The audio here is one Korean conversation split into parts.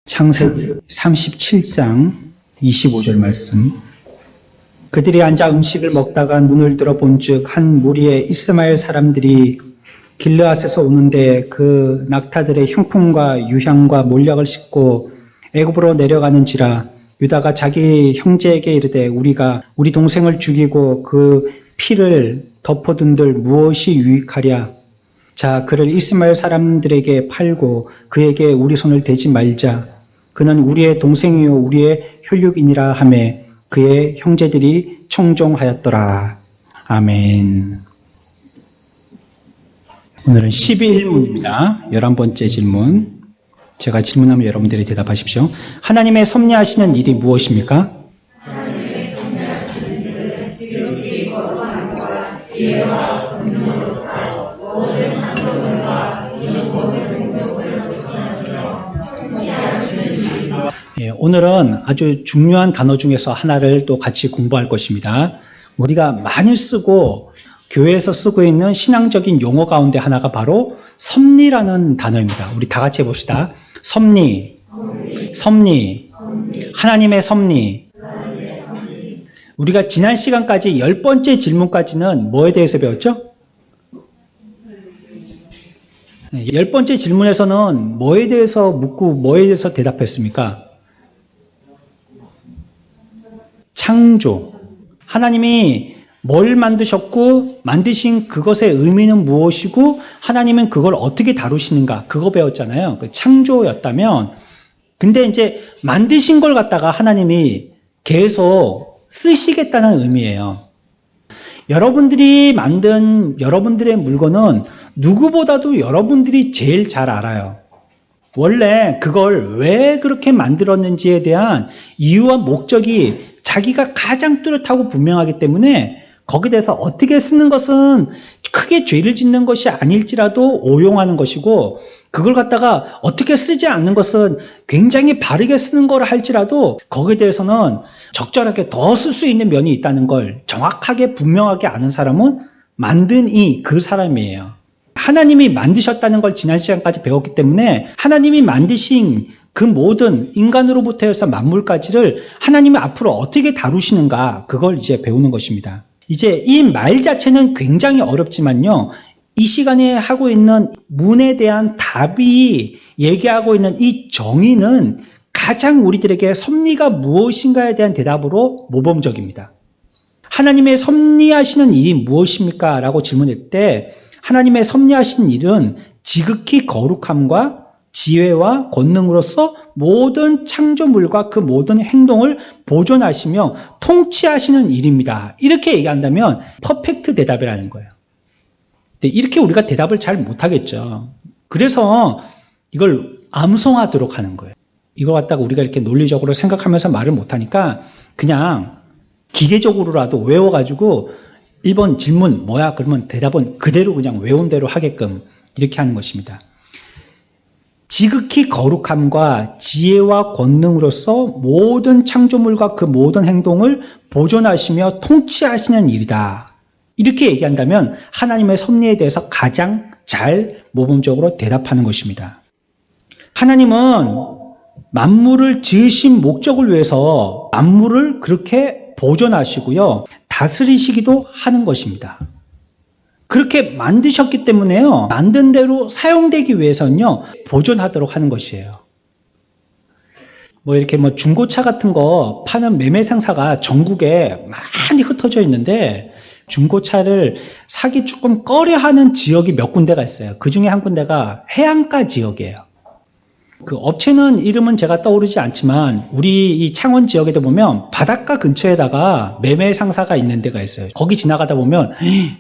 창세기 37장 25절 말씀. 그들이 앉아 음식을 먹다가 눈을 들어 본즉 한 무리의 이스마엘 사람들이 길르앗에서 오는데 그 낙타들의 향품과 유향과 몰약을 싣고 애굽으로 내려가는지라. 유다가 자기 형제에게 이르되 우리가 우리 동생을 죽이고 그 피를 덮어둔들 무엇이 유익하랴. 자, 그를 이스마엘 사람들에게 팔고 그에게 우리 손을 대지 말자. 그는 우리의 동생이요 우리의 혈육이니라 하매 그의 형제들이 청종하였더라. 아멘. 오늘은 12일문입니다. 11번째 질문. 제가 질문하면 여러분들이 대답하십시오. 하나님의 섭리하시는 일이 무엇입니까? 하나님의 섭리하시는 일은 지극히 거룩함과 지혜와 권능으로서 모든 창조물과 모든 능력을 보존하시며 통치하시는 일입니다. 오늘은 아주 중요한 단어 중에서 하나를 또 같이 공부할 것입니다. 우리가 많이 쓰고 교회에서 쓰고 있는 신앙적인 용어 가운데 하나가 바로 섭리라는 단어입니다. 우리 다 같이 해봅시다. 섭리. 하나님의 섭리. 우리가 지난 시간까지 10번째 질문까지는 뭐에 대해서 배웠죠? 10번째 질문에서는 뭐에 대해서 묻고 뭐에 대해서 대답했습니까? 창조. 하나님이 뭘 만드셨고 만드신 그것의 의미는 무엇이고 하나님은 그걸 어떻게 다루시는가 그거 배웠잖아요. 그 창조였다면 근데 이제 만드신 걸 갖다가 하나님이 계속 쓰시겠다는 의미예요. 여러분들이 만든 여러분들의 물건은 누구보다도 여러분들이 제일 잘 알아요. 원래 그걸 왜 그렇게 만들었는지에 대한 이유와 목적이 자기가 가장 뚜렷하고 분명하기 때문에 거기에 대해서 어떻게 쓰는 것은 크게 죄를 짓는 것이 아닐지라도 오용하는 것이고 그걸 갖다가 어떻게 쓰지 않는 것은 굉장히 바르게 쓰는 걸 할지라도 거기에 대해서는 적절하게 더 쓸 수 있는 면이 있다는 걸 정확하게 분명하게 아는 사람은 만든 그 사람이에요. 하나님이 만드셨다는 걸 지난 시간까지 배웠기 때문에 하나님이 만드신 그 모든 인간으로부터 해서 만물까지를 하나님이 앞으로 어떻게 다루시는가 그걸 이제 배우는 것입니다. 이제 이 말 자체는 굉장히 어렵지만요. 이 시간에 하고 있는 문에 대한 답이 얘기하고 있는 이 정의는 가장 우리들에게 섭리가 무엇인가에 대한 대답으로 모범적입니다. 하나님의 섭리하시는 일이 무엇입니까? 라고 질문할 때 하나님의 섭리하시는 일은 지극히 거룩함과 지혜와 권능으로서 모든 창조물과 그 모든 행동을 보존하시며 통치하시는 일입니다. 이렇게 얘기한다면 퍼펙트 대답이라는 거예요. 근데 이렇게 우리가 대답을 잘 못하겠죠. 그래서 이걸 암송하도록 하는 거예요. 이거 갖다가 우리가 이렇게 논리적으로 생각하면서 말을 못하니까 그냥 기계적으로라도 외워가지고 1번 질문 뭐야? 그러면 대답은 그대로 그냥 외운 대로 하게끔 이렇게 하는 것입니다. 지극히 거룩함과 지혜와 권능으로서 모든 창조물과 그 모든 행동을 보존하시며 통치하시는 일이다. 이렇게 얘기한다면 하나님의 섭리에 대해서 가장 잘 모범적으로 대답하는 것입니다. 하나님은 만물을 지으신 목적을 위해서 만물을 그렇게 보존하시고요. 다스리시기도 하는 것입니다. 그렇게 만드셨기 때문에요. 만든 대로 사용되기 위해서는요. 보존하도록 하는 것이에요. 이렇게 중고차 같은 거 파는 매매 상사가 전국에 많이 흩어져 있는데 중고차를 사기 조금 꺼려하는 지역이 몇 군데가 있어요. 그 중에 한 군데가 해안가 지역이에요. 그 업체는 이름은 제가 떠오르지 않지만 우리 이 창원 지역에도 보면 바닷가 근처에다가 매매 상사가 있는 데가 있어요. 거기 지나가다 보면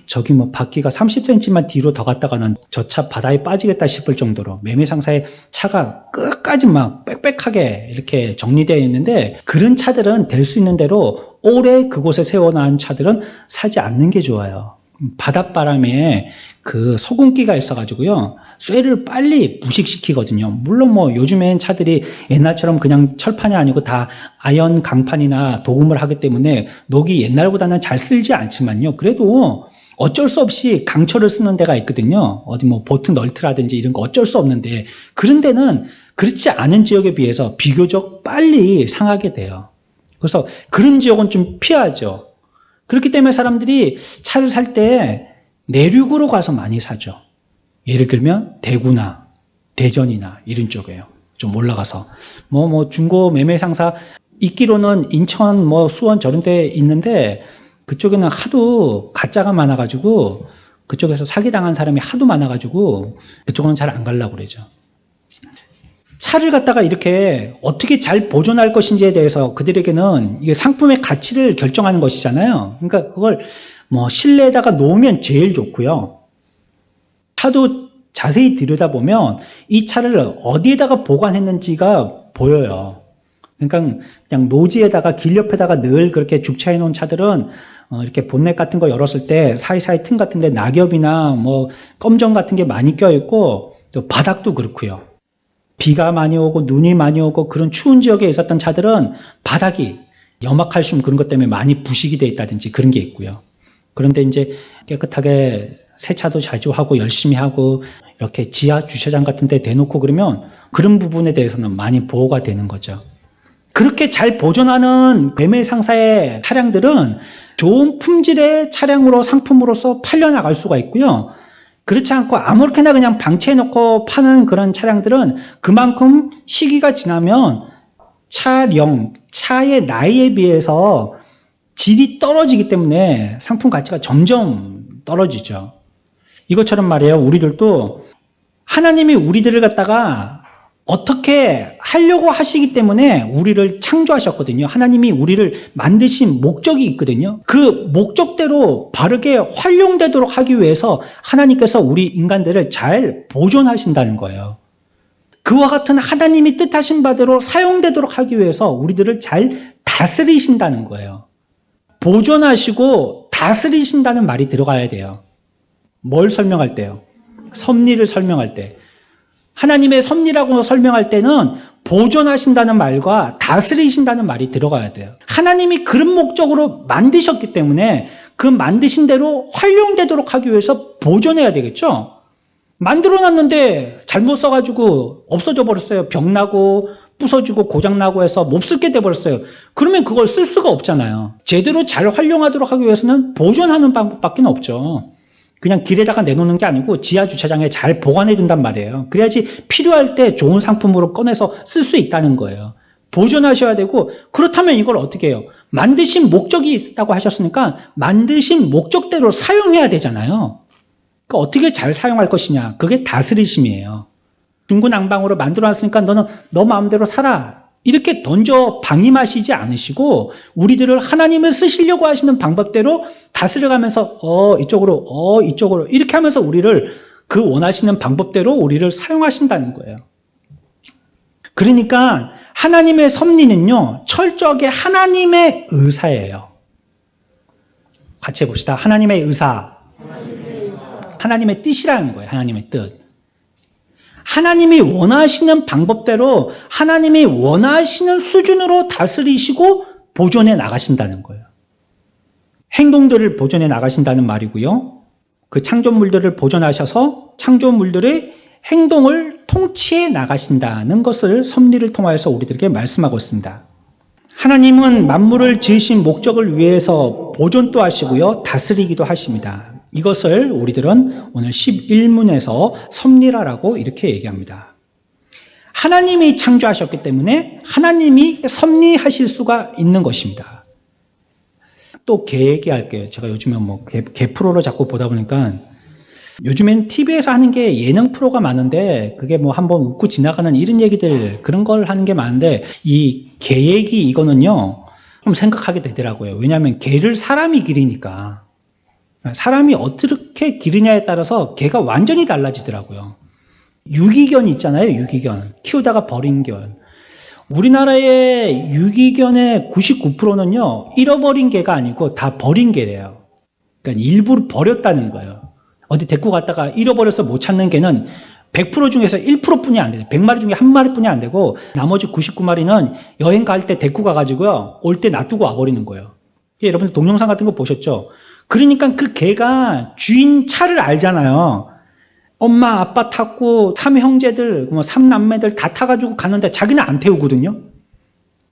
저기 바퀴가 30cm만 뒤로 더 갔다가는 저 차 바다에 빠지겠다 싶을 정도로 매매 상사의 차가 끝까지 막 빽빽하게 이렇게 정리되어 있는데 그런 차들은 될 수 있는 대로 오래 그곳에 세워놓은 차들은 사지 않는 게 좋아요. 바닷바람에 그 소금기가 있어가지고요. 쇠를 빨리 부식시키거든요. 물론 요즘엔 차들이 옛날처럼 그냥 철판이 아니고 다 아연 강판이나 도금을 하기 때문에 녹이 옛날보다는 잘 쓸지 않지만요. 그래도 어쩔 수 없이 강철을 쓰는 데가 있거든요. 어디 보트 널트라든지 이런 거 어쩔 수 없는데 그런 데는 그렇지 않은 지역에 비해서 비교적 빨리 상하게 돼요. 그래서 그런 지역은 좀 피하죠. 그렇기 때문에 사람들이 차를 살 때 내륙으로 가서 많이 사죠. 예를 들면 대구나 대전이나 이런 쪽에요. 좀 올라가서 중고 매매 상사 있기로는 인천 수원 저런 데 있는데 그쪽에는 하도 가짜가 많아가지고 그쪽에서 사기당한 사람이 하도 많아가지고 그쪽은 잘 안 가려고 그러죠. 차를 갖다가 이렇게 어떻게 잘 보존할 것인지에 대해서 그들에게는 이게 상품의 가치를 결정하는 것이잖아요. 그러니까 그걸 실내에다가 놓으면 제일 좋고요. 차도 자세히 들여다보면 이 차를 어디에다가 보관했는지가 보여요. 그러니까 그냥 노지에다가 길 옆에다가 늘 그렇게 주차해 놓은 차들은 이렇게 본넷 같은 거 열었을 때 사이사이 틈 같은데 낙엽이나 껌정 같은 게 많이 껴있고 또 바닥도 그렇고요. 비가 많이 오고 눈이 많이 오고 그런 추운 지역에 있었던 차들은 바닥이 염화칼슘 그런 것 때문에 많이 부식이 돼 있다든지 그런 게 있고요. 그런데 이제 깨끗하게 세차도 자주 하고 열심히 하고 이렇게 지하 주차장 같은 데 대놓고 그러면 그런 부분에 대해서는 많이 보호가 되는 거죠. 그렇게 잘 보존하는 매매 상사의 차량들은 좋은 품질의 차량으로 상품으로서 팔려나갈 수가 있고요. 그렇지 않고 아무렇게나 그냥 방치해놓고 파는 그런 차량들은 그만큼 시기가 지나면 차의 나이에 비해서 질이 떨어지기 때문에 상품 가치가 점점 떨어지죠. 이것처럼 말이에요. 우리들도 하나님이 우리들을 갖다가 어떻게 하려고 하시기 때문에 우리를 창조하셨거든요. 하나님이 우리를 만드신 목적이 있거든요. 그 목적대로 바르게 활용되도록 하기 위해서 하나님께서 우리 인간들을 잘 보존하신다는 거예요. 그와 같은 하나님이 뜻하신 바대로 사용되도록 하기 위해서 우리들을 잘 다스리신다는 거예요. 보존하시고 다스리신다는 말이 들어가야 돼요. 뭘 설명할 때요? 섭리를 설명할 때. 하나님의 섭리라고 설명할 때는 보존하신다는 말과 다스리신다는 말이 들어가야 돼요. 하나님이 그런 목적으로 만드셨기 때문에 그 만드신 대로 활용되도록 하기 위해서 보존해야 되겠죠? 만들어놨는데 잘못 써가지고 없어져 버렸어요. 병나고 부서지고 고장나고 해서 못 쓰게 돼버렸어요. 그러면 그걸 쓸 수가 없잖아요. 제대로 잘 활용하도록 하기 위해서는 보존하는 방법밖에 없죠. 그냥 길에다가 내놓는 게 아니고 지하 주차장에 잘 보관해 둔단 말이에요. 그래야지 필요할 때 좋은 상품으로 꺼내서 쓸 수 있다는 거예요. 보존하셔야 되고, 그렇다면 이걸 어떻게 해요? 만드신 목적이 있다고 하셨으니까 만드신 목적대로 사용해야 되잖아요. 그러니까 어떻게 잘 사용할 것이냐, 그게 다스리심이에요. 중구난방으로 만들어놨으니까 너는 너 마음대로 살아, 이렇게 던져 방임하시지 않으시고 우리들을 하나님을 쓰시려고 하시는 방법대로 다스려가면서 이쪽으로 이쪽으로 이렇게 하면서 우리를 그 원하시는 방법대로 우리를 사용하신다는 거예요. 그러니까 하나님의 섭리는요, 철저하게 하나님의 의사예요. 같이 해봅시다. 하나님의 의사. 하나님의 뜻이라는 거예요. 하나님의 뜻. 하나님이 원하시는 방법대로 하나님이 원하시는 수준으로 다스리시고 보존해 나가신다는 거예요. 행동들을 보존해 나가신다는 말이고요. 그 창조물들을 보존하셔서 창조물들의 행동을 통치해 나가신다는 것을 섭리를 통하여서 우리들에게 말씀하고 있습니다. 하나님은 만물을 지으신 목적을 위해서 보존도 하시고요, 다스리기도 하십니다. 이것을 우리들은 오늘 11문에서 섭리라라고 이렇게 얘기합니다. 하나님이 창조하셨기 때문에 하나님이 섭리하실 수가 있는 것입니다. 또 개 얘기할게요. 제가 요즘에 개 프로를 자꾸 보다 보니까 요즘엔 TV에서 하는 게 예능 프로가 많은데 그게 한번 웃고 지나가는 이런 얘기들, 그런 걸 하는 게 많은데 이 개 얘기 이거는요 좀 생각하게 되더라고요. 왜냐하면 개를 사람이 기르니까 사람이 어떻게 기르냐에 따라서 개가 완전히 달라지더라고요. 유기견 있잖아요. 유기견. 키우다가 버린 견. 우리나라의 유기견의 99%는요. 잃어버린 개가 아니고 다 버린 개래요. 그러니까 일부러 버렸다는 거예요. 어디 데리고 갔다가 잃어버려서 못 찾는 개는 100% 중에서 1%뿐이 안 돼요. 100마리 중에 1마리뿐이 안 되고 나머지 99마리는 여행 갈 때 데리고 가가지고요. 올 때 놔두고 와버리는 거예요. 여러분들 동영상 같은 거 보셨죠? 그러니까 그 개가 주인 차를 알잖아요. 엄마, 아빠 탔고, 3형제들, 3남매들 다 타가지고 가는데 자기는 안 태우거든요.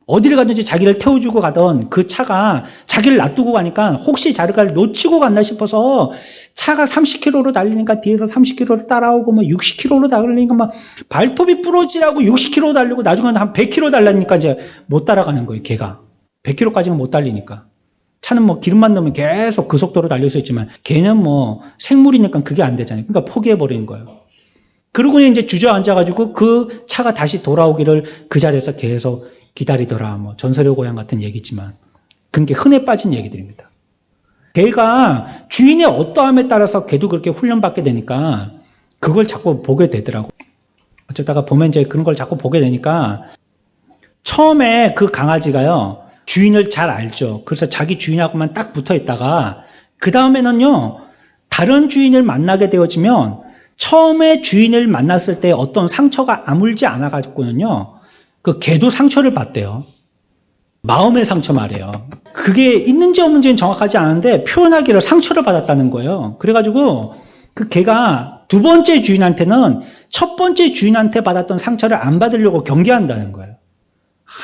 어디를 가든지 자기를 태워주고 가던 그 차가 자기를 놔두고 가니까 혹시 자기가 놓치고 갔나 싶어서 차가 30km로 달리니까 뒤에서 30km로 따라오고 60km로 달리니까 발톱이 부러지라고 60km 달리고 나중에는 한 100km 달리니까 이제 못 따라가는 거예요, 걔가. 100km까지는 못 달리니까. 차는 기름만 넣으면 계속 그 속도로 달릴 수 있지만 걔는 생물이니까 그게 안 되잖아요. 그러니까 포기해버리는 거예요. 그러고 이제 주저앉아가지고 그 차가 다시 돌아오기를 그 자리에서 계속 기다리더라. 전설의 고향 같은 얘기지만 그게 흔해 빠진 얘기들입니다. 걔가 주인의 어떠함에 따라서 걔도 그렇게 훈련받게 되니까 그걸 자꾸 보게 되더라고. 어쩌다가 보면 이제 그런 걸 자꾸 보게 되니까 처음에 그 강아지가요, 주인을 잘 알죠. 그래서 자기 주인하고만 딱 붙어 있다가 그 다음에는요, 다른 주인을 만나게 되어지면 처음에 주인을 만났을 때 어떤 상처가 아물지 않아 가지고는요, 그 개도 상처를 받대요. 마음의 상처 말이에요. 그게 있는지 없는지는 정확하지 않은데 표현하기를 상처를 받았다는 거예요. 그래가지고 그 개가 두 번째 주인한테는 첫 번째 주인한테 받았던 상처를 안 받으려고 경계한다는 거예요.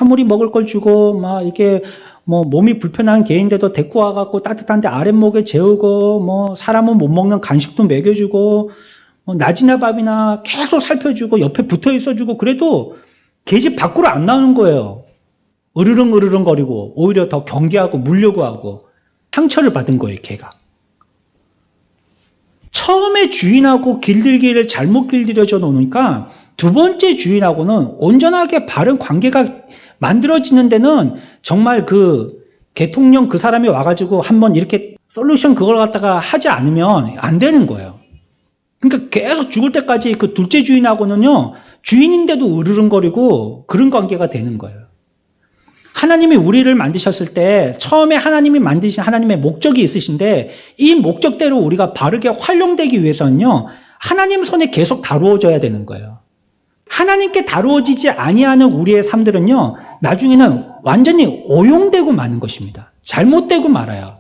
아무리 먹을 걸 주고 이렇게 몸이 불편한 개인데도 데리고 와갖고 따뜻한데 아랫목에 재우고 사람은 못 먹는 간식도 먹여주고 낮이나 밤이나 계속 살펴주고 옆에 붙어 있어주고 그래도 개집 밖으로 안 나오는 거예요. 으르렁 거리고 오히려 더 경계하고 물려고 하고 상처를 받은 거예요, 개가. 처음에 주인하고 길들기를 잘못 길들여져 놓으니까 두 번째 주인하고는 온전하게 바른 관계가 만들어지는 데는 정말 그 개통령 그 사람이 와가지고 한번 이렇게 솔루션 그걸 갖다가 하지 않으면 안 되는 거예요. 그러니까 계속 죽을 때까지 그 둘째 주인하고는요, 주인인데도 으르렁거리고 그런 관계가 되는 거예요. 하나님이 우리를 만드셨을 때 처음에 하나님이 만드신 하나님의 목적이 있으신데 이 목적대로 우리가 바르게 활용되기 위해서는요, 하나님 손에 계속 다루어져야 되는 거예요. 하나님께 다루어지지 아니하는 우리의 삶들은요, 나중에는 완전히 오용되고 마는 것입니다. 잘못되고 말아요.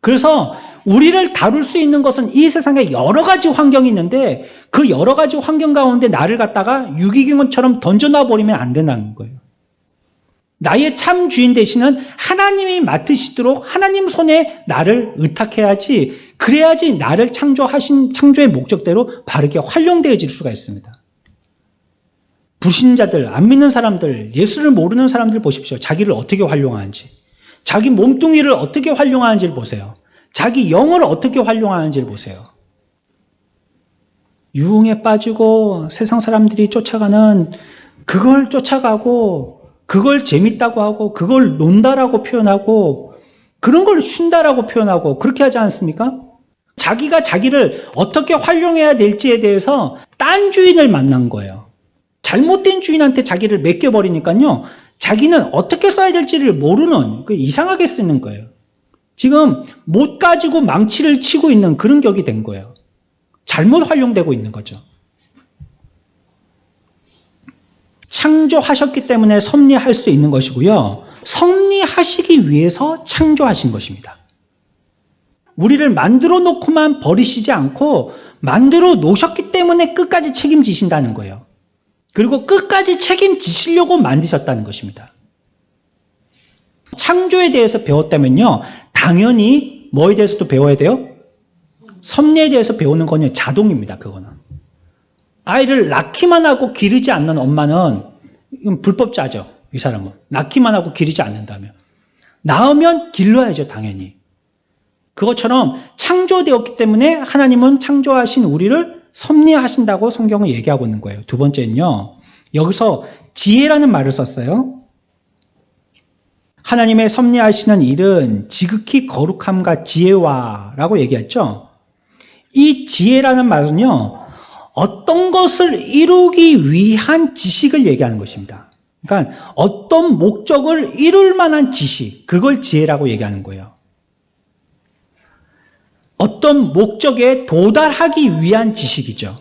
그래서 우리를 다룰 수 있는 것은 이 세상에 여러 가지 환경이 있는데 그 여러 가지 환경 가운데 나를 갖다가 유기견처럼 던져놔 버리면 안 된다는 거예요. 나의 참 주인 되시는 하나님이 맡으시도록 하나님 손에 나를 의탁해야지, 그래야지 나를 창조의 목적대로 바르게 활용되어질 수가 있습니다. 불신자들, 안 믿는 사람들, 예수를 모르는 사람들 보십시오. 자기를 어떻게 활용하는지. 자기 몸뚱이를 어떻게 활용하는지를 보세요. 자기 영을 어떻게 활용하는지를 보세요. 유흥에 빠지고 세상 사람들이 쫓아가는 그걸 쫓아가고 그걸 재밌다고 하고 그걸 논다라고 표현하고 그런 걸 쉰다라고 표현하고 그렇게 하지 않습니까? 자기가 자기를 어떻게 활용해야 될지에 대해서 딴 주인을 만난 거예요. 잘못된 주인한테 자기를 맡겨버리니까요, 자기는 어떻게 써야 될지를 모르는, 이상하게 쓰는 거예요. 지금 못 가지고 망치를 치고 있는 그런 격이 된 거예요. 잘못 활용되고 있는 거죠. 창조하셨기 때문에 섭리할 수 있는 것이고요. 섭리하시기 위해서 창조하신 것입니다. 우리를 만들어 놓고만 버리시지 않고 만들어 놓으셨기 때문에 끝까지 책임지신다는 거예요. 그리고 끝까지 책임지시려고 만드셨다는 것입니다. 창조에 대해서 배웠다면요, 당연히 뭐에 대해서도 배워야 돼요? 섭리에 대해서 배우는 건 자동입니다. 그거는. 아이를 낳기만 하고 기르지 않는 엄마는 이건 불법자죠. 이 사람은. 낳기만 하고 기르지 않는다면. 낳으면 길러야죠. 당연히. 그것처럼 창조되었기 때문에 하나님은 창조하신 우리를 섭리하신다고 성경은 얘기하고 있는 거예요. 두 번째는요, 여기서 지혜라는 말을 썼어요. 하나님의 섭리하시는 일은 지극히 거룩함과 지혜와라고 얘기했죠. 이 지혜라는 말은요, 어떤 것을 이루기 위한 지식을 얘기하는 것입니다. 그러니까 어떤 목적을 이룰 만한 지식, 그걸 지혜라고 얘기하는 거예요. 어떤 목적에 도달하기 위한 지식이죠.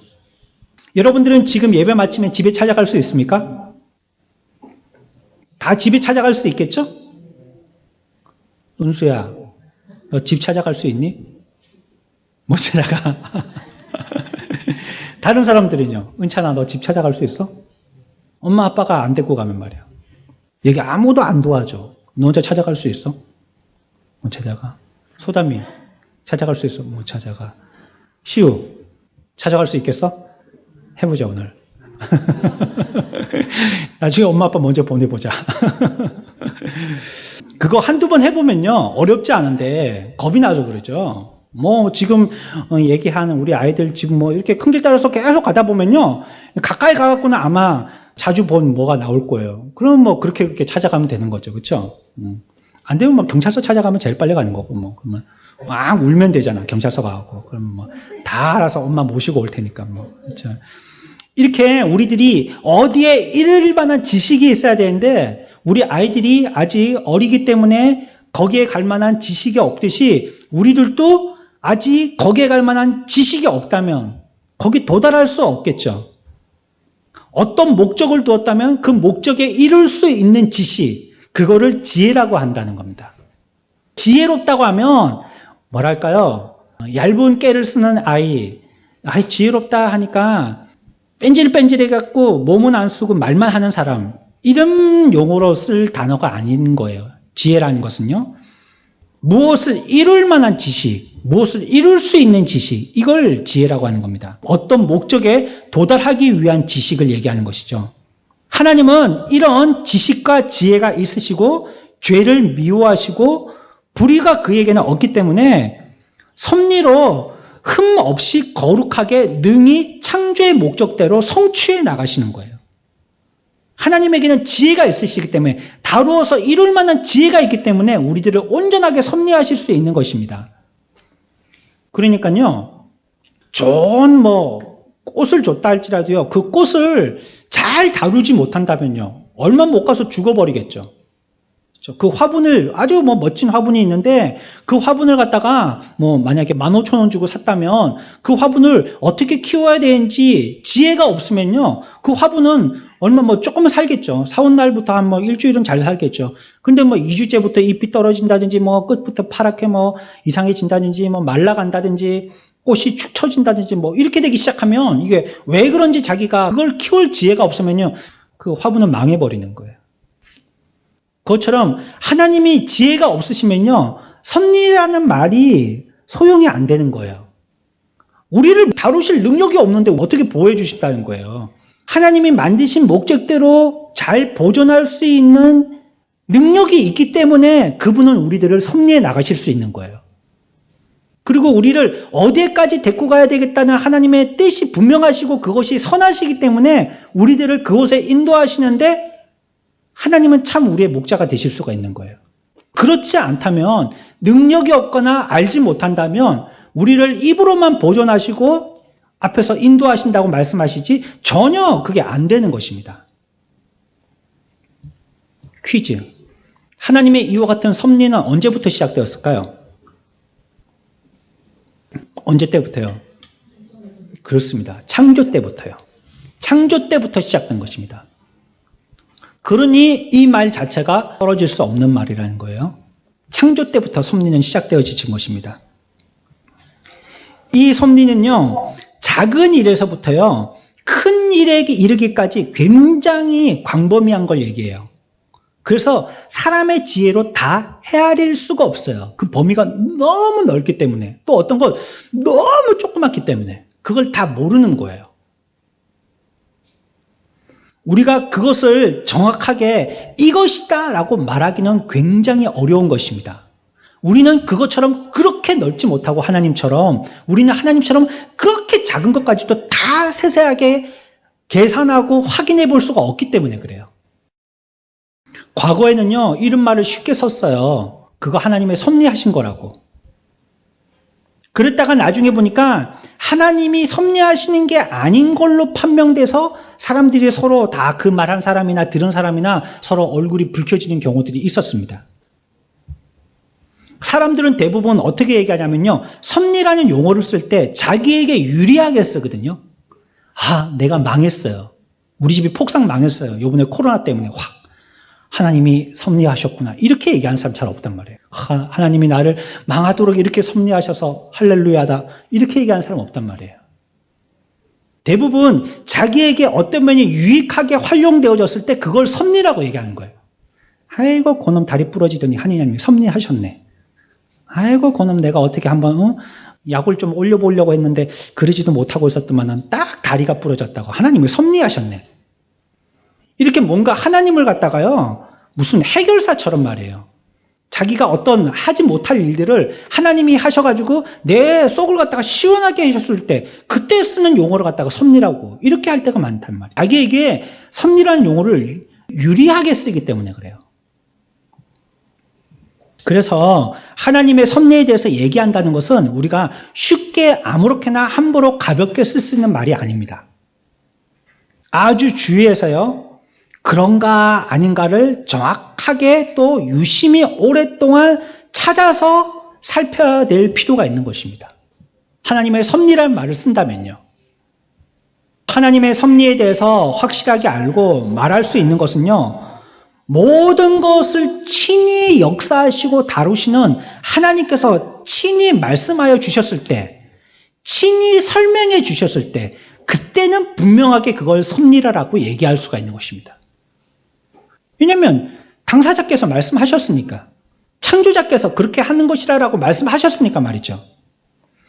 여러분들은 지금 예배 마치면 집에 찾아갈 수 있습니까? 다 집에 찾아갈 수 있겠죠? 은수야, 너 집 찾아갈 수 있니? 못 찾아가. 다른 사람들은요. 은찬아, 너 집 찾아갈 수 있어? 엄마 아빠가 안 데리고 가면 말이야. 여기 아무도 안 도와줘. 너 혼자 찾아갈 수 있어? 못 찾아가. 소담이 찾아갈 수 있어? 못 찾아가. 시우 찾아갈 수 있겠어? 해보자 오늘. 나중에 엄마 아빠 먼저 보내보자. 그거 한두 번 해보면요 어렵지 않은데 겁이 나서 그러죠. 뭐 지금 얘기하는 우리 아이들 지금 뭐 이렇게 큰 길 따라서 계속 가다 보면요 가까이 가갖고는 아마 자주 본 뭐가 나올 거예요. 그럼 뭐 그렇게 찾아가면 되는 거죠, 그렇죠? 안 되면 뭐 경찰서 찾아가면 제일 빨리 가는 거고 뭐 그러면 막 울면 되잖아. 경찰서 가고 그러면 뭐 다 알아서 엄마 모시고 올 테니까 뭐 그렇죠. 이렇게 우리들이 어디에 이를 만한 지식이 있어야 되는데 우리 아이들이 아직 어리기 때문에 거기에 갈 만한 지식이 없듯이 우리들도 아직 거기에 갈 만한 지식이 없다면 거기 도달할 수 없겠죠. 어떤 목적을 두었다면 그 목적에 이룰 수 있는 지식, 그거를 지혜라고 한다는 겁니다. 지혜롭다고 하면 뭐랄까요? 얇은 깨를 쓰는 아이 지혜롭다 하니까 뺀질뺀질해갖고 몸은 안 쓰고 말만 하는 사람, 이런 용어로 쓸 단어가 아닌 거예요. 지혜라는 것은요. 무엇을 이룰 만한 지식, 무엇을 이룰 수 있는 지식, 이걸 지혜라고 하는 겁니다. 어떤 목적에 도달하기 위한 지식을 얘기하는 것이죠. 하나님은 이런 지식과 지혜가 있으시고 죄를 미워하시고 불의가 그에게는 없기 때문에 섭리로 흠 없이 거룩하게 능히 창조의 목적대로 성취해 나가시는 거예요. 하나님에게는 지혜가 있으시기 때문에 다루어서 이룰 만한 지혜가 있기 때문에 우리들을 온전하게 섭리하실 수 있는 것입니다. 그러니까요. 좋은 뭐 꽃을 줬다 할지라도요. 그 꽃을 잘 다루지 못한다면요. 얼마 못 가서 죽어버리겠죠. 그 화분을 아주 뭐 멋진 화분이 있는데 그 화분을 갖다가 뭐 만약에 15,000원 주고 샀다면 그 화분을 어떻게 키워야 되는지 지혜가 없으면요. 그 화분은 얼마 뭐 조금은 살겠죠. 사온 날부터 한 뭐 일주일은 잘 살겠죠. 근데 뭐 2주째부터 잎이 떨어진다든지 뭐 끝부터 파랗게 뭐 이상해진다든지 뭐 말라간다든지 꽃이 축 처진다든지 뭐 이렇게 되기 시작하면 이게 왜 그런지 자기가 그걸 키울 지혜가 없으면요. 그 화분은 망해버리는 거예요. 그것처럼 하나님이 지혜가 없으시면요. 섭리라는 말이 소용이 안 되는 거예요. 우리를 다루실 능력이 없는데 어떻게 보호해 주신다는 거예요. 하나님이 만드신 목적대로 잘 보존할 수 있는 능력이 있기 때문에 그분은 우리들을 섭리해 나가실 수 있는 거예요. 그리고 우리를 어디에까지 데리고 가야 되겠다는 하나님의 뜻이 분명하시고 그것이 선하시기 때문에 우리들을 그곳에 인도하시는데 하나님은 참 우리의 목자가 되실 수가 있는 거예요. 그렇지 않다면 능력이 없거나 알지 못한다면 우리를 입으로만 보존하시고 앞에서 인도하신다고 말씀하시지 전혀 그게 안 되는 것입니다. 퀴즈. 하나님의 이와 같은 섭리는 언제부터 시작되었을까요? 언제 때부터요? 그렇습니다. 창조 때부터요. 창조 때부터 시작된 것입니다. 그러니 이 말 자체가 떨어질 수 없는 말이라는 거예요. 창조 때부터 섭리는 시작되어진 것입니다. 이 섭리는요, 작은 일에서부터요, 큰 일에 이르기까지 굉장히 광범위한 걸 얘기해요. 그래서 사람의 지혜로 다 헤아릴 수가 없어요. 그 범위가 너무 넓기 때문에, 또 어떤 건 너무 조그맣기 때문에 그걸 다 모르는 거예요. 우리가 그것을 정확하게 이것이다 라고 말하기는 굉장히 어려운 것입니다. 우리는 그것처럼 그렇게 넓지 못하고 하나님처럼 우리는 하나님처럼 그렇게 작은 것까지도 다 세세하게 계산하고 확인해 볼 수가 없기 때문에 그래요. 과거에는요, 이런 말을 쉽게 썼어요. 그거 하나님의 섭리하신 거라고. 그랬다가 나중에 보니까 하나님이 섭리하시는 게 아닌 걸로 판명돼서 사람들이 서로 다 그 말한 사람이나 들은 사람이나 서로 얼굴이 붉혀지는 경우들이 있었습니다. 사람들은 대부분 어떻게 얘기하냐면요. 섭리라는 용어를 쓸 때 자기에게 유리하게 쓰거든요. 아, 내가 망했어요. 우리 집이 폭삭 망했어요. 이번에 코로나 때문에 확. 하나님이 섭리하셨구나. 이렇게 얘기하는 사람 잘 없단 말이에요. 하나님이 나를 망하도록 이렇게 섭리하셔서 할렐루야다. 이렇게 얘기하는 사람 없단 말이에요. 대부분 자기에게 어떤 면이 유익하게 활용되어졌을 때 그걸 섭리라고 얘기하는 거예요. 아이고 그놈 다리 부러지더니 하느님이 섭리하셨네. 아이고 그놈 내가 어떻게 한번 약을 좀 올려보려고 했는데 그러지도 못하고 있었더만은 딱 다리가 부러졌다고 하나님이 섭리하셨네. 이렇게 뭔가 하나님을 갖다가요 무슨 해결사처럼 말이에요. 자기가 어떤 하지 못할 일들을 하나님이 하셔가지고 내 속을 갖다가 시원하게 하셨을 때 그때 쓰는 용어를 갖다가 섭리라고 이렇게 할 때가 많단 말이에요. 자기에게 섭리라는 용어를 유리하게 쓰기 때문에 그래요. 그래서 하나님의 섭리에 대해서 얘기한다는 것은 우리가 쉽게 아무렇게나 함부로 가볍게 쓸 수 있는 말이 아닙니다. 아주 주의해서요. 그런가 아닌가를 정확하게 또 유심히 오랫동안 찾아서 살펴야 될 필요가 있는 것입니다. 하나님의 섭리라는 말을 쓴다면요. 하나님의 섭리에 대해서 확실하게 알고 말할 수 있는 것은요. 모든 것을 친히 역사하시고 다루시는 하나님께서 친히 말씀하여 주셨을 때, 친히 설명해 주셨을 때, 그때는 분명하게 그걸 섭리라고 얘기할 수가 있는 것입니다. 왜냐하면 당사자께서 말씀하셨으니까, 창조자께서 그렇게 하는 것이라고 말씀하셨으니까 말이죠.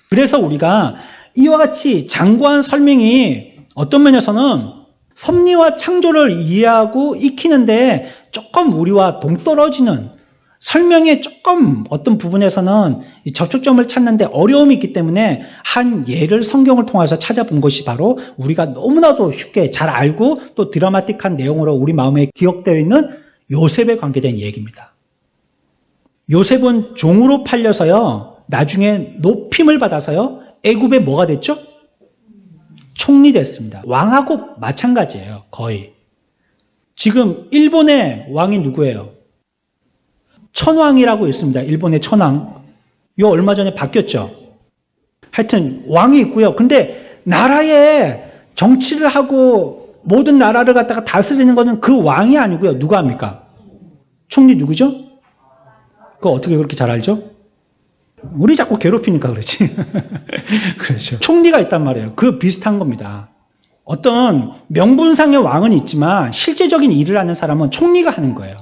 그래서 우리가 이와 같이 장구한 설명이 어떤 면에서는 섭리와 창조를 이해하고 익히는데 조금 우리와 동떨어지는 설명에 조금 어떤 부분에서는 접촉점을 찾는데 어려움이 있기 때문에 한 예를 성경을 통해서 찾아본 것이 바로 우리가 너무나도 쉽게 잘 알고 또 드라마틱한 내용으로 우리 마음에 기억되어 있는 요셉에 관계된 얘기입니다. 요셉은 종으로 팔려서요. 나중에 높임을 받아서요. 애굽에 뭐가 됐죠? 총리 됐습니다. 왕하고 마찬가지예요. 거의. 지금 일본의 왕이 누구예요? 천황이라고 있습니다. 일본의 천황. 요 얼마 전에 바뀌었죠. 하여튼 왕이 있고요. 근데 나라에 정치를 하고 모든 나라를 갖다가 다스리는 것은 그 왕이 아니고요. 누가 합니까? 총리 누구죠? 그거 어떻게 그렇게 잘 알죠? 우리 자꾸 괴롭히니까 그렇지. 그렇죠. 총리가 있단 말이에요. 그 비슷한 겁니다. 어떤 명분상의 왕은 있지만 실제적인 일을 하는 사람은 총리가 하는 거예요.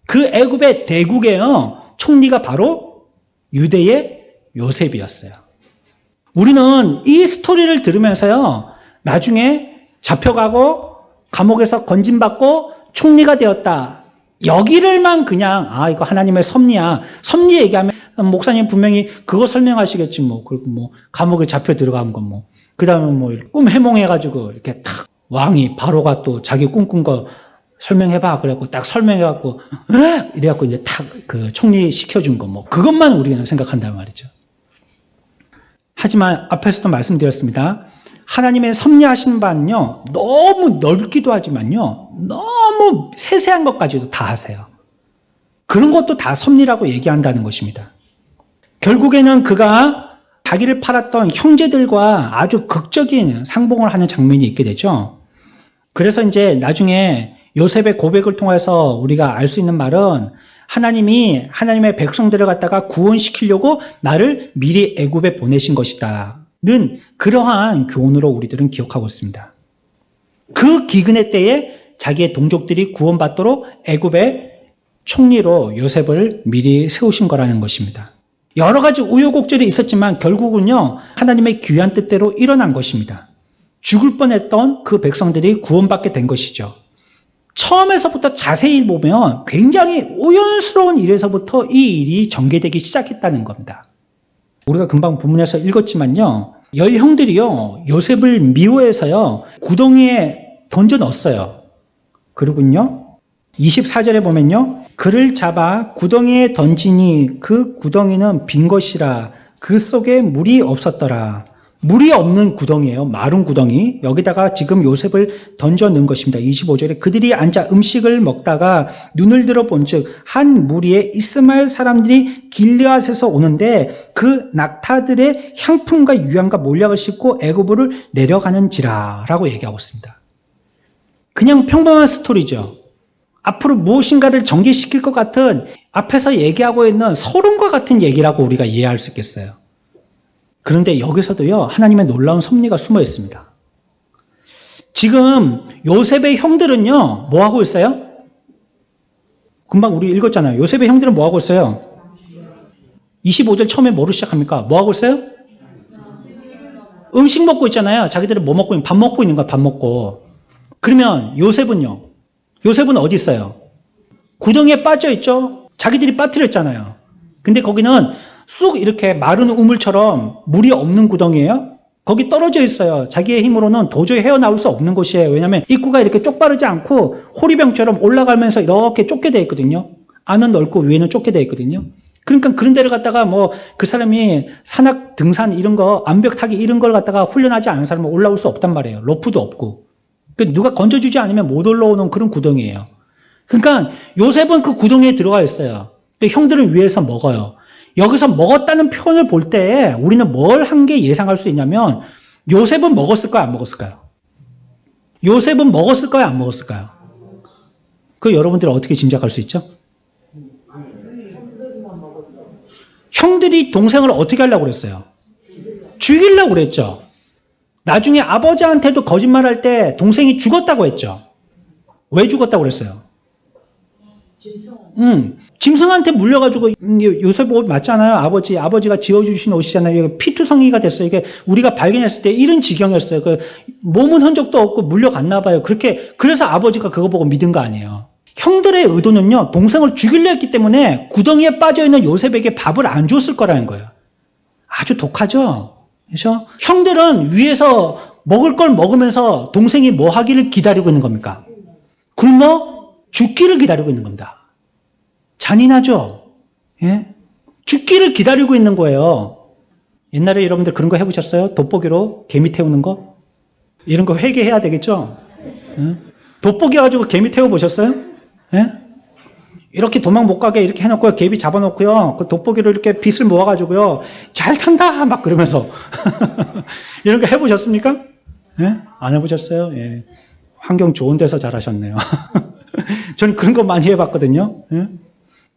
그 애굽의 대국에요. 총리가 바로 유대의 요셉이었어요. 우리는 이 스토리를 들으면서요. 나중에 잡혀가고 감옥에서 건진받고 총리가 되었다. 여기를만 그냥 이거 하나님의 섭리야. 섭리 얘기하면 목사님 분명히 그거 설명하시겠지 뭐. 그리고 뭐 감옥에 잡혀 들어간 거 뭐. 그다음에 뭐 꿈 해몽해가지고 이렇게 탁 왕이 바로가 또 자기 꿈꾼 거 설명해봐. 그래갖고 딱 설명해갖고 이래갖고 이제 탁 그 총리 시켜준 거 뭐. 그것만 우리는 생각한단 말이죠. 하지만 앞에서도 말씀드렸습니다. 하나님의 섭리하신 바는요, 너무 넓기도 하지만요, 너무 세세한 것까지도 다 하세요. 그런 것도 다 섭리라고 얘기한다는 것입니다. 결국에는 그가 자기를 팔았던 형제들과 아주 극적인 상봉을 하는 장면이 있게 되죠. 그래서 이제 나중에 요셉의 고백을 통해서 우리가 알 수 있는 말은 하나님이 하나님의 백성들을 갖다가 구원시키려고 나를 미리 애굽에 보내신 것이다. 는 그러한 교훈으로 우리들은 기억하고 있습니다. 그 기근의 때에 자기의 동족들이 구원받도록 애굽의 총리로 요셉을 미리 세우신 거라는 것입니다. 여러 가지 우여곡절이 있었지만 결국은요 하나님의 귀한 뜻대로 일어난 것입니다. 죽을 뻔했던 그 백성들이 구원받게 된 것이죠. 처음에서부터 자세히 보면 굉장히 우연스러운 일에서부터 이 일이 전개되기 시작했다는 겁니다. 우리가 금방 본문에서 읽었지만요. 열 형들이요. 요셉을 미워해서요. 구덩이에 던져 넣었어요. 그리고요. 24절에 보면요. 그를 잡아 구덩이에 던지니 그 구덩이는 빈 것이라 그 속에 물이 없었더라. 물이 없는 구덩이에요. 마른 구덩이. 여기다가 지금 요셉을 던져 넣은 것입니다. 25절에 그들이 앉아 음식을 먹다가 눈을 들어 본즉 한 무리에 이스마엘 사람들이 길르앗에서 오는데 그 낙타들의 향품과 유향과 몰약을 싣고 애굽으로 내려가는지라 라고 얘기하고 있습니다. 그냥 평범한 스토리죠. 앞으로 무엇인가를 전개시킬 것 같은 앞에서 얘기하고 있는 서론과 같은 얘기라고 우리가 이해할 수 있겠어요. 그런데 여기서도요, 하나님의 놀라운 섭리가 숨어 있습니다. 지금 요셉의 형들은요, 뭐 하고 있어요? 금방 우리 읽었잖아요. 요셉의 형들은 뭐 하고 있어요? 25절 처음에 뭐로 시작합니까? 뭐 하고 있어요? 음식 먹고 있잖아요. 자기들은 뭐 먹고 있는, 밥 먹고 있는 거야, 밥 먹고. 그러면 요셉은요? 요셉은 어디 있어요? 구덩이에 빠져 있죠? 자기들이 빠뜨렸잖아요. 근데 거기는 쑥 이렇게 마른 우물처럼 물이 없는 구덩이에요. 거기 떨어져 있어요. 자기의 힘으로는 도저히 헤어나올 수 없는 곳이에요. 왜냐하면 입구가 이렇게 쪽바르지 않고 호리병처럼 올라가면서 이렇게 좁게 되어 있거든요. 안은 넓고 위에는 좁게 되어 있거든요. 그러니까 그런 데를 갖다가 뭐 그 사람이 산악 등산 이런 거 암벽 타기 이런 걸 갖다가 훈련하지 않은 사람은 올라올 수 없단 말이에요. 로프도 없고. 누가 건져주지 않으면 못 올라오는 그런 구덩이에요. 그러니까 요셉은 그 구덩이에 들어가 있어요. 근데 형들은 위에서 먹어요. 여기서 먹었다는 표현을 볼 때 우리는 뭘 한 게 예상할 수 있냐면 요셉은 먹었을까요? 안 먹었을까요? 요셉은 먹었을까요? 안 먹었을까요? 그 여러분들은 어떻게 짐작할 수 있죠? 형들이 동생을 어떻게 하려고 그랬어요? 죽이려고 그랬죠. 나중에 아버지한테도 거짓말할 때 동생이 죽었다고 했죠. 왜 죽었다고 그랬어요? 짐승한테 물려가지고 요셉 옷 맞잖아요. 아버지가 지어주신 옷이잖아요. 이게 피투성이가 됐어요. 이게 우리가 발견했을 때 이런 지경이었어요. 그 몸은 흔적도 없고 물려갔나 봐요. 그래서 아버지가 그거 보고 믿은 거 아니에요. 형들의 의도는요, 동생을 죽이려 했기 때문에 구덩이에 빠져있는 요셉에게 밥을 안 줬을 거라는 거예요. 아주 독하죠? 그렇죠? 형들은 위에서 먹을 걸 먹으면서 동생이 뭐 하기를 기다리고 있는 겁니까? 굶어 죽기를 기다리고 있는 겁니다. 잔인하죠? 예? 죽기를 기다리고 있는 거예요. 옛날에 여러분들 그런 거 해보셨어요? 돋보기로 개미 태우는 거? 이런 거 회개해야 되겠죠? 예? 돋보기 가지고 개미 태워보셨어요? 예? 이렇게 도망 못 가게 이렇게 해놓고요. 개미 잡아놓고요. 그 돋보기로 이렇게 빗을 모아가지고요. 잘 탄다! 막 그러면서. 이런 거 해보셨습니까? 예? 안 해보셨어요? 예. 환경 좋은 데서 잘하셨네요. 저는 그런 거 많이 해봤거든요. 예?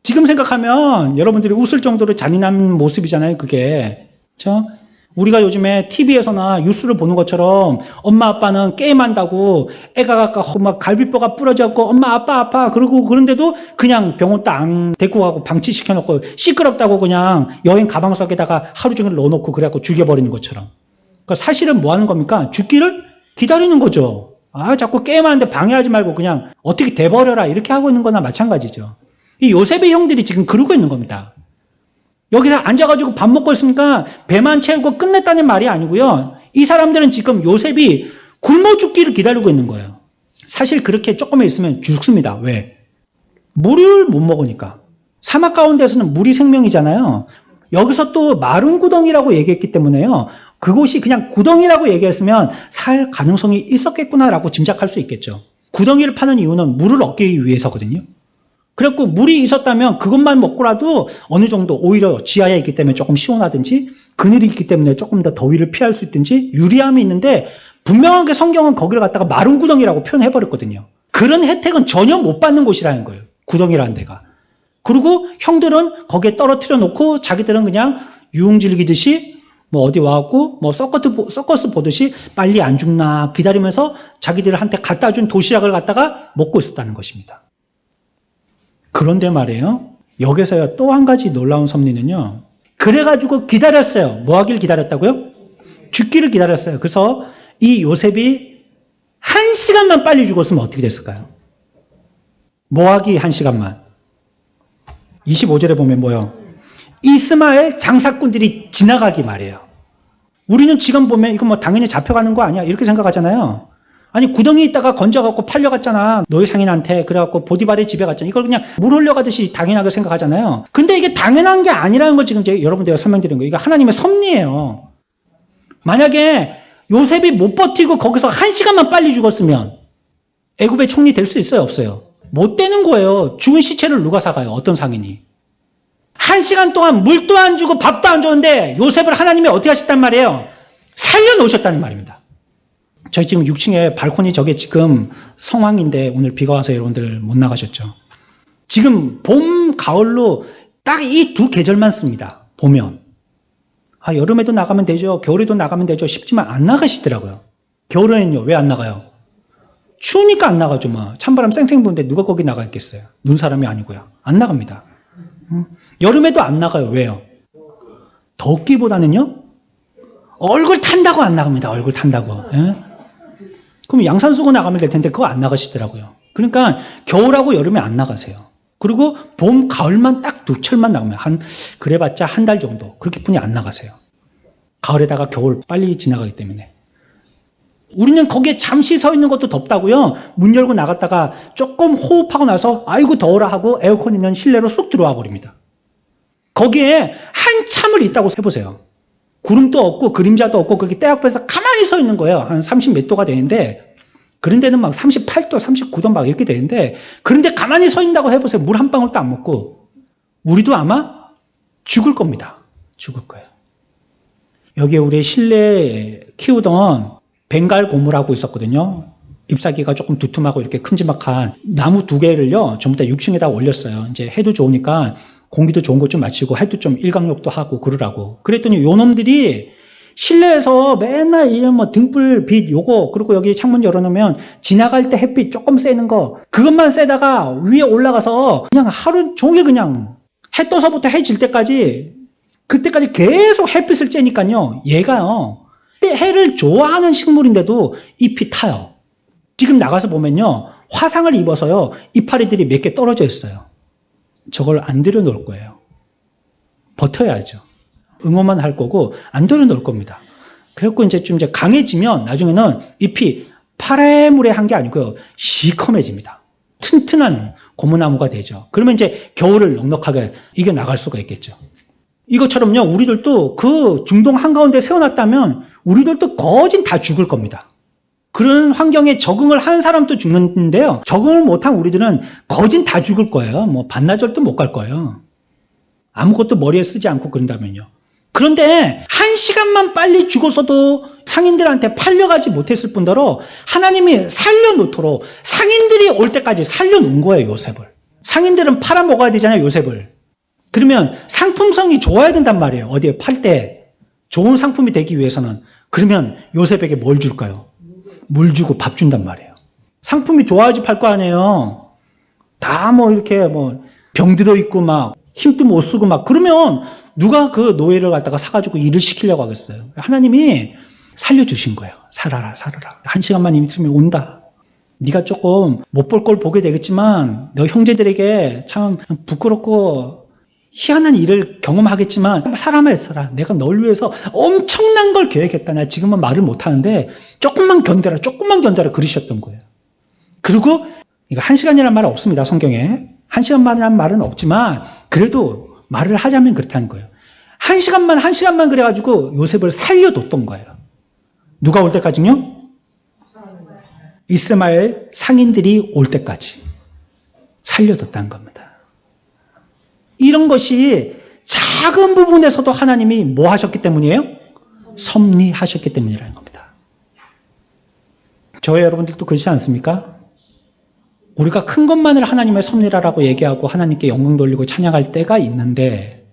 지금 생각하면 여러분들이 웃을 정도로 잔인한 모습이잖아요, 그게. 그렇죠? 우리가 요즘에 TV에서나 뉴스를 보는 것처럼 엄마 아빠는 게임한다고 애가 막 갈비뼈가 부러졌고 엄마 아빠 그러고 그런데도 그냥 병원 땅 데리고 가고 방치시켜놓고 시끄럽다고 그냥 여행 가방 속에다가 하루 종일 넣어놓고 그래갖고 죽여버리는 것처럼. 그러니까 사실은 뭐 하는 겁니까? 죽기를 기다리는 거죠. 자꾸 게임하는데 방해하지 말고 그냥 어떻게 돼버려라 이렇게 하고 있는 거나 마찬가지죠. 이 요셉의 형들이 지금 그러고 있는 겁니다. 여기서 앉아가지고 밥 먹고 있으니까 배만 채우고 끝냈다는 말이 아니고요. 이 사람들은 지금 요셉이 굶어 죽기를 기다리고 있는 거예요. 사실 그렇게 조금만 있으면 죽습니다. 왜? 물을 못 먹으니까. 사막 가운데서는 물이 생명이잖아요. 여기서 또 마른 구덩이라고 얘기했기 때문에요. 그곳이 그냥 구덩이라고 얘기했으면 살 가능성이 있었겠구나라고 짐작할 수 있겠죠. 구덩이를 파는 이유는 물을 얻기 위해서거든요. 그래갖고 물이 있었다면 그것만 먹고라도 어느 정도 오히려 지하에 있기 때문에 조금 시원하든지 그늘이 있기 때문에 조금 더 더위를 피할 수 있든지 유리함이 있는데 분명하게 성경은 거기를 갖다가 마른 구덩이라고 표현해버렸거든요. 그런 혜택은 전혀 못 받는 곳이라는 거예요. 구덩이라는 데가. 그리고 형들은 거기에 떨어뜨려 놓고 자기들은 그냥 유흥 즐기듯이 뭐 어디 와갖고 뭐 서커스 보듯이 빨리 안 죽나 기다리면서 자기들한테 갖다 준 도시락을 갖다가 먹고 있었다는 것입니다. 그런데 말이에요. 여기서요 또 한 가지 놀라운 섭리는요. 그래가지고 기다렸어요. 뭐 하길 기다렸다고요? 죽기를 기다렸어요. 그래서 이 요셉이 1시간만 빨리 죽었으면 어떻게 됐을까요? 뭐 하기 1시간만? 25절에 보면 뭐요? 이스마엘 장사꾼들이 지나가기 말이에요. 우리는 지금 보면 이거 뭐 당연히 잡혀가는 거 아니야? 이렇게 생각하잖아요. 아니 구덩이에 있다가 건져갖고 팔려갔잖아. 너희 상인한테. 그래갖고 보디발의 집에 갔잖아. 이걸 그냥 물 흘려가듯이 당연하게 생각하잖아요. 근데 이게 당연한 게 아니라는 걸 지금 이제 여러분들과 설명드린 거예요. 이거 하나님의 섭리예요. 만약에 요셉이 못 버티고 거기서 1시간만 빨리 죽었으면 애굽의 총리 될 수 있어요? 없어요? 못 되는 거예요. 죽은 시체를 누가 사가요? 어떤 상인이? 1시간 동안 물도 안 주고 밥도 안 줬는데 요셉을 하나님이 어떻게 하셨단 말이에요? 살려놓으셨다는 말입니다. 저희 지금 6층에 발코니 저게 지금 성황인데 오늘 비가 와서 여러분들 못 나가셨죠. 지금 봄, 가을로 딱 이 두 계절만 씁니다. 보면. 여름에도 나가면 되죠. 겨울에도 나가면 되죠. 싶지만 안 나가시더라고요. 겨울에는요. 왜 안 나가요? 추우니까 안 나가죠. 막 찬바람 쌩쌩 부는데 누가 거기 나가 있겠어요? 눈사람이 아니고요. 안 나갑니다. 여름에도 안 나가요. 왜요? 덥기보다는요. 얼굴 탄다고 안 나갑니다. 얼굴 탄다고. 예? 그럼 양산소가 나가면 될 텐데 그거 안 나가시더라고요. 그러니까 겨울하고 여름에 안 나가세요. 그리고 봄, 가을만 딱 2철만 나가면 그래봤자 한 달 정도. 그렇게 뿐이 안 나가세요. 가을에다가 겨울 빨리 지나가기 때문에. 우리는 거기에 잠시 서 있는 것도 덥다고요. 문 열고 나갔다가 조금 호흡하고 나서 아이고 더워라 하고 에어컨 있는 실내로 쑥 들어와 버립니다. 거기에 한참을 있다고 해보세요. 구름도 없고 그림자도 없고 거기 때 앞에서 가만히 서 있는 거예요. 한 30 몇 도가 되는데 그런 데는 막 38도, 39도 막 이렇게 되는데 그런데 가만히 서 있다고 해보세요. 물 한 방울도 안 먹고 우리도 아마 죽을 겁니다. 죽을 거예요. 여기에 우리 실내에 키우던 벵갈 고무라고 있었거든요. 잎사귀가 조금 두툼하고 이렇게 큼지막한 나무 2개를요. 전부 다 6층에다 올렸어요. 이제 해도 좋으니까 공기도 좋은 것 좀 마시고 해도 좀 일광욕도 하고 그러라고. 그랬더니 요 놈들이 실내에서 맨날 이런 뭐 등불 빛 요거 그리고 여기 창문 열어놓으면 지나갈 때 햇빛 조금 쐬는 거 그것만 쐬다가 위에 올라가서 그냥 하루 종일 그냥 해 떠서부터 해 질 때까지 그때까지 계속 햇빛을 쬐니까요. 얘가요. 해를 좋아하는 식물인데도 잎이 타요. 지금 나가서 보면요. 화상을 입어서요. 이파리들이 몇 개 떨어져 있어요. 저걸 안 들여놓을 거예요. 버텨야죠. 응원만 할 거고 안 들여놓을 겁니다. 그래갖고 이제 좀 강해지면 나중에는 잎이 파래무래한 게 아니고요. 시커매집니다. 튼튼한 고무나무가 되죠. 그러면 이제 겨울을 넉넉하게 이겨나갈 수가 있겠죠. 이것처럼요. 우리들도 그 중동 한가운데 세워놨다면 우리들도 거진 다 죽을 겁니다. 그런 환경에 적응을 한 사람도 죽는데요. 적응을 못한 우리들은 거진 다 죽을 거예요. 뭐 반나절도 못 갈 거예요. 아무것도 머리에 쓰지 않고 그런다면요. 그런데 1시간만 빨리 죽어서도 상인들한테 팔려가지 못했을 뿐더러 하나님이 살려놓도록 상인들이 올 때까지 살려놓은 거예요. 요셉을. 상인들은 팔아먹어야 되잖아요. 요셉을. 그러면 상품성이 좋아야 된단 말이에요. 어디에 팔 때 좋은 상품이 되기 위해서는. 그러면 요셉에게 뭘 줄까요? 물 주고 밥 준단 말이에요. 상품이 좋아야지 팔 거 아니에요. 다 뭐 이렇게 뭐 병 들어 있고 막 힘도 못 쓰고 막 그러면 누가 그 노예를 갖다가 사가지고 일을 시키려고 하겠어요. 하나님이 살려주신 거예요. 살아라 살아라. 1시간만 있으면 온다. 네가 조금 못 볼 걸 보게 되겠지만 너 형제들에게 참 부끄럽고 희한한 일을 경험하겠지만 사람의 써라. 내가 널 위해서 엄청난 걸 계획했다. 나 지금은 말을 못하는데 조금만 견뎌라. 조금만 견뎌라. 그러셨던 거예요. 그리고 이거 1시간이라는 말은 없습니다. 성경에. 1시간만이라는 말은 없지만 그래도 말을 하자면 그렇다는 거예요. 1시간만 그래가지고 요셉을 살려뒀던 거예요. 누가 올 때까지요? 이스마엘 상인들이 올 때까지 살려뒀다는 겁니다. 이런 것이 작은 부분에서도 하나님이 뭐 하셨기 때문이에요? 섭리하셨기 때문이라는 겁니다. 저와 여러분들도 그렇지 않습니까? 우리가 큰 것만을 하나님의 섭리라고 얘기하고 하나님께 영광 돌리고 찬양할 때가 있는데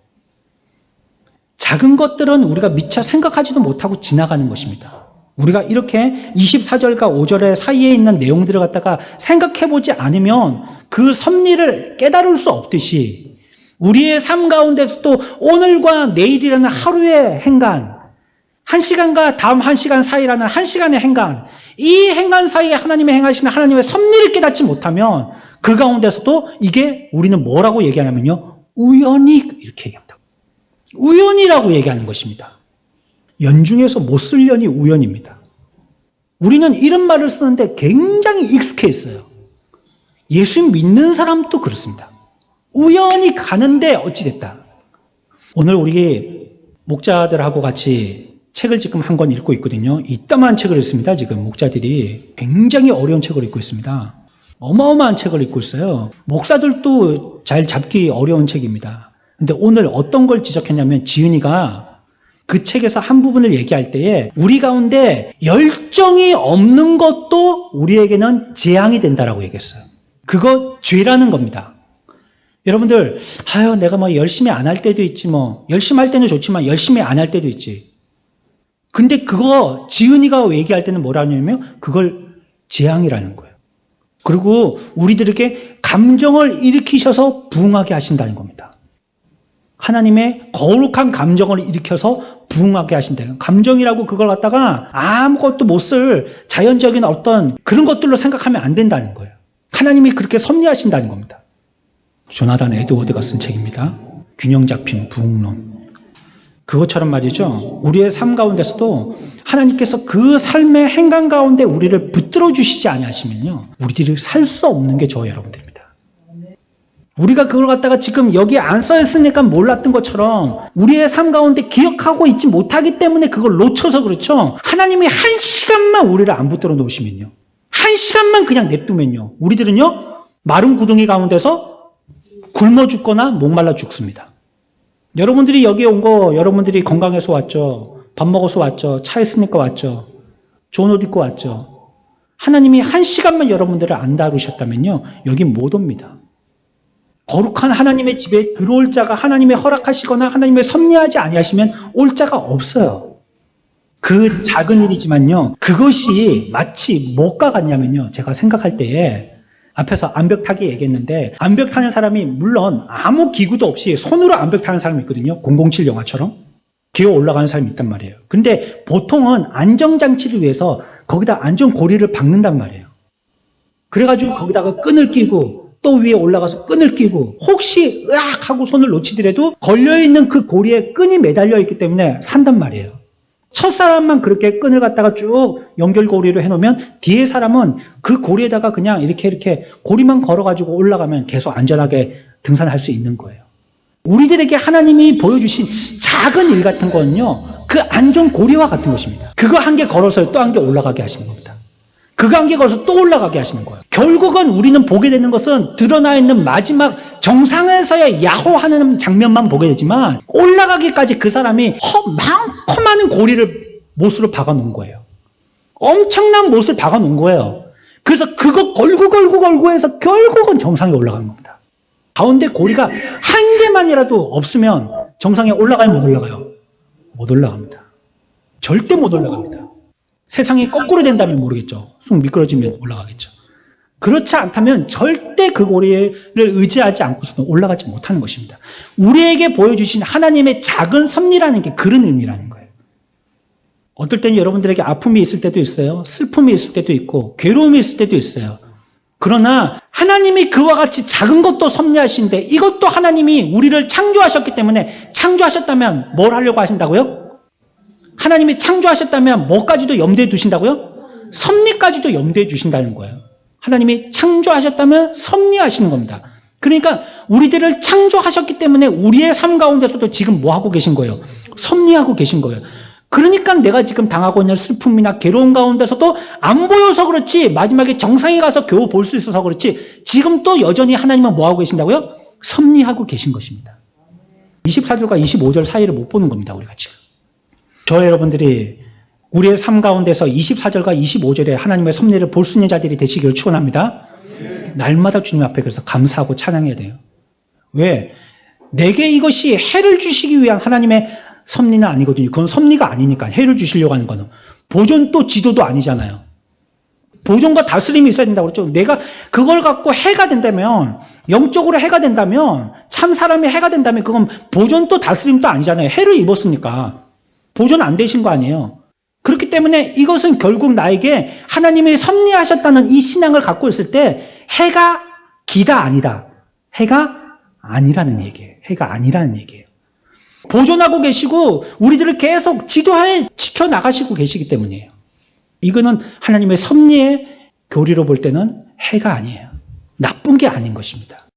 작은 것들은 우리가 미처 생각하지도 못하고 지나가는 것입니다. 우리가 이렇게 24절과 5절의 사이에 있는 내용들을 갖다가 생각해보지 않으면 그 섭리를 깨달을 수 없듯이 우리의 삶 가운데서도 오늘과 내일이라는 하루의 행간, 1시간과 다음 1시간 사이라는 1시간의 행간, 이 행간 사이에 하나님의 행하시는 하나님의 섭리를 깨닫지 못하면 그 가운데서도 이게 우리는 뭐라고 얘기하냐면요. 우연히 이렇게 얘기합니다. 우연이라고 얘기하는 것입니다. 연중에서 못 쓸 년이 우연입니다. 우리는 이런 말을 쓰는데 굉장히 익숙해 있어요. 예수 믿는 사람도 그렇습니다. 우연히 가는데 어찌됐다. 오늘 우리 목자들하고 같이 책을 지금 한 권 읽고 있거든요. 이따만 책을 읽습니다. 지금 목자들이 굉장히 어려운 책을 읽고 있습니다. 어마어마한 책을 읽고 있어요. 목사들도 잘 잡기 어려운 책입니다. 근데 오늘 어떤 걸 지적했냐면 지은이가 그 책에서 한 부분을 얘기할 때에 우리 가운데 열정이 없는 것도 우리에게는 재앙이 된다라고 얘기했어요. 그거 죄라는 겁니다. 여러분들, 내가 뭐 열심히 안 할 때도 있지 뭐. 열심히 할 때는 좋지만 열심히 안 할 때도 있지. 근데 그거 지은이가 얘기할 때는 뭐라 하냐면 그걸 재앙이라는 거예요. 그리고 우리들에게 감정을 일으키셔서 부응하게 하신다는 겁니다. 하나님의 거룩한 감정을 일으켜서 부응하게 하신다는, 감정이라고 그걸 갖다가 아무것도 못 쓸 자연적인 어떤 그런 것들로 생각하면 안 된다는 거예요. 하나님이 그렇게 섭리하신다는 겁니다. 조나단 에드워드가 쓴 책입니다. 균형 잡힌 부응론. 그것처럼 말이죠. 우리의 삶 가운데서도 하나님께서 그 삶의 행간 가운데 우리를 붙들어 주시지 아니하시면요, 우리들이 살 수 없는 게 저와 여러분들입니다. 우리가 그걸 갖다가 지금 여기에 안 써있으니까 몰랐던 것처럼 우리의 삶 가운데 기억하고 있지 못하기 때문에 그걸 놓쳐서 그렇죠. 하나님이 한 시간만 우리를 안 붙들어 놓으시면요, 한 시간만 그냥 냅두면요, 우리들은요 마른 구덩이 가운데서 굶어 죽거나 목말라 죽습니다. 여러분들이 여기에 온 거, 여러분들이 건강해서 왔죠. 밥 먹어서 왔죠. 차 있으니까 왔죠. 좋은 옷 입고 왔죠. 하나님이 한 시간만 여러분들을 안 다루셨다면요, 여기 못 옵니다. 거룩한 하나님의 집에 들어올 자가 하나님의 허락하시거나 하나님의 섭리하지 아니하시면 올 자가 없어요. 그 작은 일이지만요, 그것이 마치 뭐가 같냐면요, 제가 생각할 때에 앞에서 암벽 타기 얘기했는데, 암벽 타는 사람이 물론 아무 기구도 없이 손으로 암벽 타는 사람이 있거든요. 007 영화처럼 기어 올라가는 사람이 있단 말이에요. 근데 보통은 안정장치를 위해서 거기다 안전고리를 박는단 말이에요. 그래가지고 거기다가 끈을 끼고 또 위에 올라가서 끈을 끼고, 혹시 으악 하고 손을 놓치더라도 걸려있는 그 고리에 끈이 매달려 있기 때문에 산단 말이에요. 첫 사람만 그렇게 끈을 갖다가 쭉 연결고리로 해놓으면 뒤에 사람은 그 고리에다가 그냥 이렇게 고리만 걸어가지고 올라가면 계속 안전하게 등산할 수 있는 거예요. 우리들에게 하나님이 보여주신 작은 일 같은 거는요, 그 안전고리와 같은 것입니다. 그거 한 개 걸어서 또 한 개 올라가게 하시는 겁니다. 그거 한 개 걸어서 또 올라가게 하시는 거예요. 결국은 우리는 보게 되는 것은 드러나 있는 마지막 정상에서의 야호하는 장면만 보게 되지만, 올라가기까지 그 사람이 많고 많은 고리를 못으로 박아놓은 거예요. 엄청난 못을 박아놓은 거예요. 그래서 그거 걸고 해서 결국은 정상에 올라가는 겁니다. 가운데 고리가 한 개만이라도 없으면 정상에 올라가요, 못 올라가요? 못 올라갑니다. 절대 못 올라갑니다. 세상이 거꾸로 된다면 모르겠죠. 쑥 미끄러지면 올라가겠죠. 그렇지 않다면 절대 그 고리를 의지하지 않고서는 올라가지 못하는 것입니다. 우리에게 보여주신 하나님의 작은 섭리라는 게 그런 의미라는 거예요. 어떨 때는 여러분들에게 아픔이 있을 때도 있어요. 슬픔이 있을 때도 있고 괴로움이 있을 때도 있어요. 그러나 하나님이 그와 같이 작은 것도 섭리하신데, 이것도 하나님이 우리를 창조하셨기 때문에, 창조하셨다면 뭘 하려고 하신다고요? 하나님이 창조하셨다면 뭐까지도 염두에 두신다고요? 섭리까지도 염두에 주신다는 거예요. 하나님이 창조하셨다면 섭리하시는 겁니다. 그러니까 우리들을 창조하셨기 때문에 우리의 삶 가운데서도 지금 뭐 하고 계신 거예요? 섭리하고 계신 거예요. 그러니까 내가 지금 당하고 있는 슬픔이나 괴로움 가운데서도 안 보여서 그렇지, 마지막에 정상에 가서 겨우 볼 수 있어서 그렇지, 지금 또 여전히 하나님은 뭐 하고 계신다고요? 섭리하고 계신 것입니다. 24절과 25절 사이를 못 보는 겁니다, 우리가 지금. 저 여러분들이 우리의 삶 가운데서 24절과 25절에 하나님의 섭리를 볼 수 있는 자들이 되시기를 축원합니다. 날마다 주님 앞에 그래서 감사하고 찬양해야 돼요. 왜? 내게 이것이 해를 주시기 위한 하나님의 섭리는 아니거든요. 그건 섭리가 아니니까, 해를 주시려고 하는 거는. 보존도 지도도 아니잖아요. 보존과 다스림이 있어야 된다고 그랬죠. 내가 그걸 갖고 해가 된다면, 영적으로 해가 된다면, 참 사람이 해가 된다면, 그건 보존도 다스림도 아니잖아요. 해를 입었으니까. 보존 안 되신 거 아니에요. 그렇기 때문에 이것은 결국 나에게 하나님이 섭리하셨다는 이 신앙을 갖고 있을 때, 해가 기다 아니다, 해가 아니라는 얘기예요. 해가 아니라는 얘기예요. 보존하고 계시고 우리들을 계속 지도하에 지켜나가시고 계시기 때문이에요. 이거는 하나님의 섭리의 교리로 볼 때는 해가 아니에요. 나쁜 게 아닌 것입니다.